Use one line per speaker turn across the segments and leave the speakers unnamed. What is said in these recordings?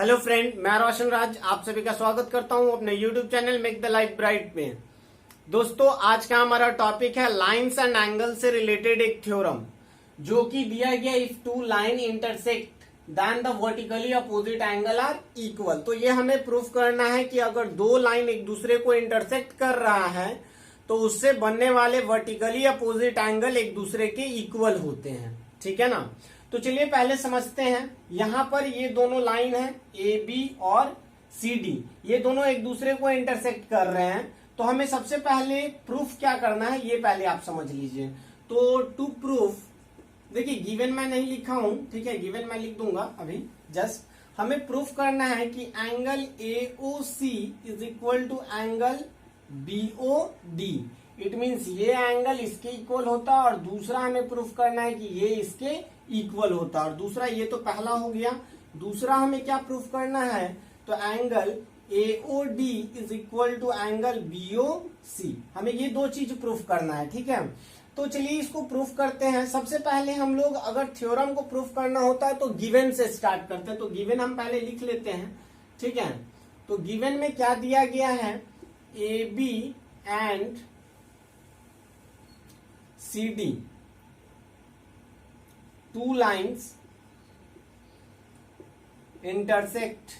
Hello friend, मैं रोशन राज आप सभी का स्वागत करता हूं अपने YouTube channel make the life bright में। दोस्तों, आज का हमारा टॉपिक है लाइंस एंड एंगल से रिलेटेड एक थ्योरम जो कि दिया गया if two line intersect then the vertically opposite angle are equal. तो ये हमें प्रूफ करना है कि अगर दो लाइन एक दूसरे को इंटरसेक्ट कर रहा है तो उससे बनने वाले वर्टिकली अपोजिट एंगल एक दूसरे के इक्वल होते हैं। ठीक है ना। तो चलिए पहले समझते हैं। यहां पर ये दोनों लाइन है ए बी और सी डी, ये दोनों एक दूसरे को इंटरसेक्ट कर रहे हैं। तो हमें सबसे पहले प्रूफ क्या करना है ये पहले आप समझ लीजिए। तो टू प्रूफ, देखिए गिवन मैं नहीं लिखा हूं, ठीक है, गिवन मैं लिख दूंगा अभी। जस्ट हमें प्रूफ करना है कि angle A O C is equal to angle B O D. It means ये एंगल इसके इक्वल होता है और दूसरा हमें प्रूफ करना है कि ये इसके इक्वल होता है। और दूसरा, ये तो पहला हो गया। दूसरा हमें क्या प्रूफ करना है, तो angle AOD is equal to angle BOC। हमें ये दो चीज प्रूफ करना है। ठीक है, तो चलिए इसको प्रूफ करते हैं। सबसे पहले हम लोग अगर थ्योरम को प्रूफ करना होता है तो गिवन से स्टार्ट करते हैं। तो गिवन हम पहले लिख लेते हैं। ठीक है, तो गिवन में क्या दिया गया है, AB and CD two lines intersect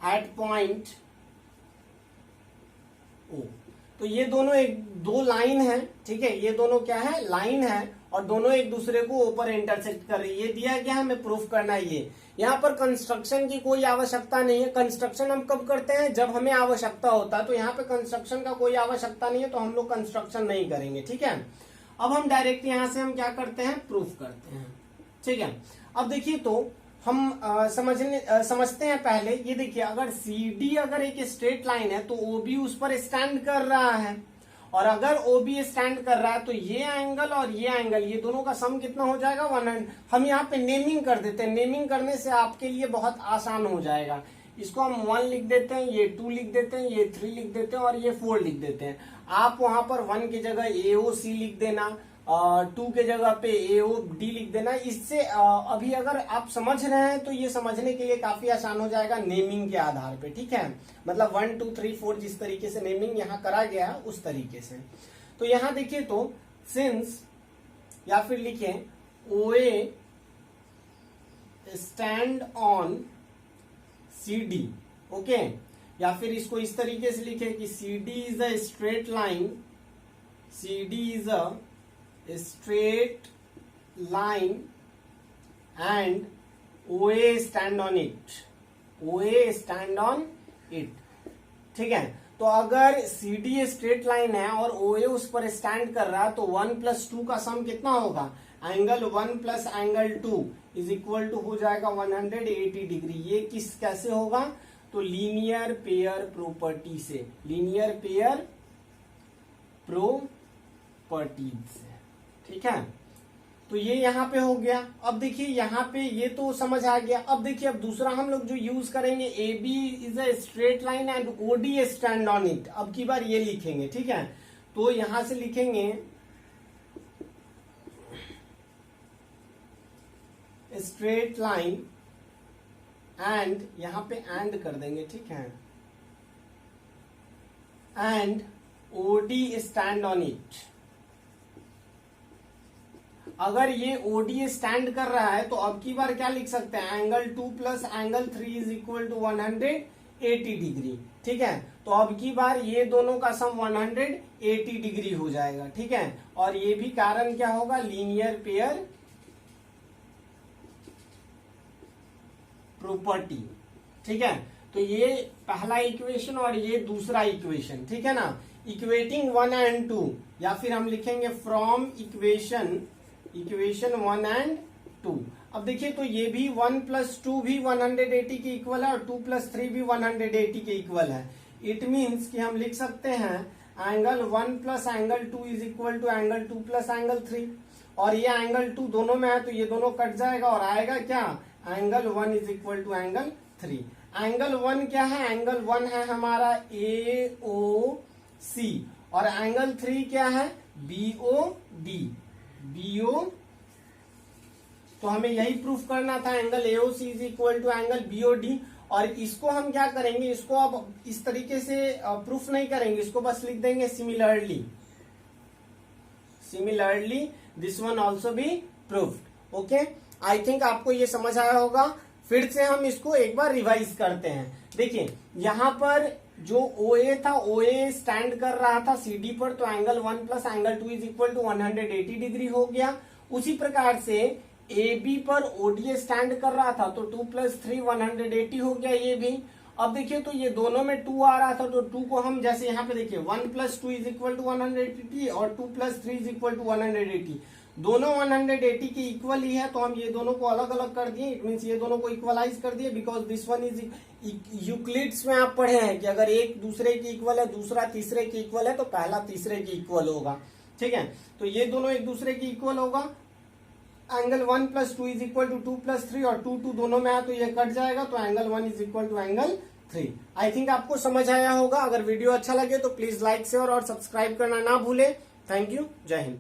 at point O। तो ये दोनों दो लाइन है। ठीक है, ये दोनों क्या है, लाइन है और दोनों एक दूसरे को ऊपर इंटरसेक्ट कर रही है। ये दिया गया हमें प्रूफ करना है। ये यहाँ पर कंस्ट्रक्शन की कोई आवश्यकता नहीं है। कंस्ट्रक्शन हम कब करते हैं, जब हमें आवश्यकता होता है। तो यहाँ पे कंस्ट्रक्शन का कोई आवश्यकता नहीं है तो हम लोग कंस्ट्रक्शन नहीं करेंगे। ठीक है, अब हम डायरेक्ट यहां से हम क्या करते हैं, प्रूफ करते हैं। ठीक है, अब देखिए तो हम समझते हैं पहले। ये देखिए, अगर CD अगर एक स्ट्रेट लाइन है तो OB उस पर स्टैंड कर रहा है, और अगर OB स्टैंड कर रहा है तो ये एंगल और ये एंगल, ये दोनों का सम कितना हो जाएगा, 100। हम यहाँ पे नेमिंग कर देते हैं। नेमिंग करने से आपके लिए बहुत आसान हो जाएगा। इसको हम 1 लिख देते हैं, ये 2 लिख देते हैं, ये 3 लिख देते हैं और ये 4 लिख देते हैं। आप वहां पर 1 की जगह AOC लिख देना, 2 के जगह पे AOD लिख देना। इससे अभी अगर आप समझ रहे हैं तो ये समझने के लिए काफी आसान हो जाएगा नेमिंग के आधार पे। ठीक है, मतलब 1 2 3 4 जिस तरीके से नेमिंग यहाँ करा गया है उस तरीके से। तो यहाँ देखिए तो सिंस, या फिर लिखे OA stand on CD। Okay, या फिर इसको इस तरीके से लिखे कि CD is a straight line, CD is a straight line and OA stand on it, OA stand on it. ठीक है, तो अगर CD स्ट्रेट लाइन है और OA उस पर स्टैंड कर रहा है तो 1 + 2 का सम कितना होगा, angle 1 + angle 2 is equal to हो जाएगा 180 डिग्री। ये कैसे होगा, तो लीनियर पेयर प्रॉपर्टी से, लीनियर पेयर प्रॉपर्टीज से। ठीक है, तो ये यहाँ पे हो गया। अब देखिए यहाँ पे ये तो समझ आ गया। अब देखिए, अब दूसरा हम लोग जो यूज करेंगे, AB is a straight line and OD stand on it. अब की बार ये लिखेंगे। ठीक है, तो यहां से लिखेंगे स्ट्रेट लाइन एंड, यहां पे एंड कर देंगे। ठीक है, and OD stand on it. अगर ये OD स्टैंड कर रहा है तो अब की बार क्या लिख सकते हैं, angle 2 + angle 3 is equal to 180 degree. ठीक है, तो अब की बार ये दोनों का सम 180 डिग्री हो जाएगा। ठीक है, और ये भी कारण क्या होगा, लीनियर पेयर प्रॉपर्टी। ठीक है, तो ये पहला इक्वेशन और ये दूसरा इक्वेशन। ठीक है ना, इक्वेटिंग 1 and 2, या फिर हम लिखेंगे फ्रॉम इक्वेशन 1 and 2। अब देखिए तो ये भी 1 + 2 भी 180 के इक्वल है और 2 + 3 भी 180 के इक्वल है। इट मीन्स कि हम लिख सकते हैं angle 1 + angle 2 is equal to angle 2 + angle 3। और ये एंगल 2 दोनों में है तो ये दोनों कट जाएगा और आएगा क्या, angle 1 is equal to angle 3। Angle 1 क्या है, एंगल 1 है हमारा AOC और एंगल 3 क्या है, BOD। तो हमें यही प्रूफ करना था, angle AOC is equal to angle BOD। और इसको हम क्या करेंगे, इसको अब इस तरीके से प्रूफ नहीं करेंगे, इसको बस लिख देंगे similarly this one also be proofed. Okay, I think आपको ये समझ आया होगा। फिर से हम इसको एक बार रिवाइज करते हैं। देखिए यहाँ पर जो OA था, OA स्टैंड कर रहा था CD पर, तो angle 1 plus angle 2 is equal to 180 degree हो गया। उसी प्रकार से AB पर ODA स्टैंड कर रहा था, तो 2 प्लस 3 180 हो गया ये भी। अब देखिए तो ये दोनों में 2 आ रहा था, तो 2 को हम जैसे यहाँ पे देखिए 1 प्लस 2 इज इक्वल टू 180 और 2 प्लस 3 इज इक्वल टू 180, दोनों 180 के इक्वल ही है, तो हम ये दोनों को अलग अलग कर दिए। इट मीन्स ये दोनों को इक्वलाइज कर दिए, because this one is Euclid's में आप पढ़े हैं कि अगर एक दूसरे के इक्वल है, दूसरा तीसरे के इक्वल है, तो पहला तीसरे के इक्वल होगा। ठीक है, तो ये दोनों एक दूसरे के इक्वल होगा। Angle 1 plus 2 is equal to 2 plus 3 और 2 दोनों में है, तो ये कट जाएगा, तो angle 1 is equal to angle 3। I think आपको समझ आया होगा। अगर वीडियो अच्छा लगे तो प्लीज लाइक शेयर और सब्सक्राइब करना ना भूले। थैंक यू, जय हिंद।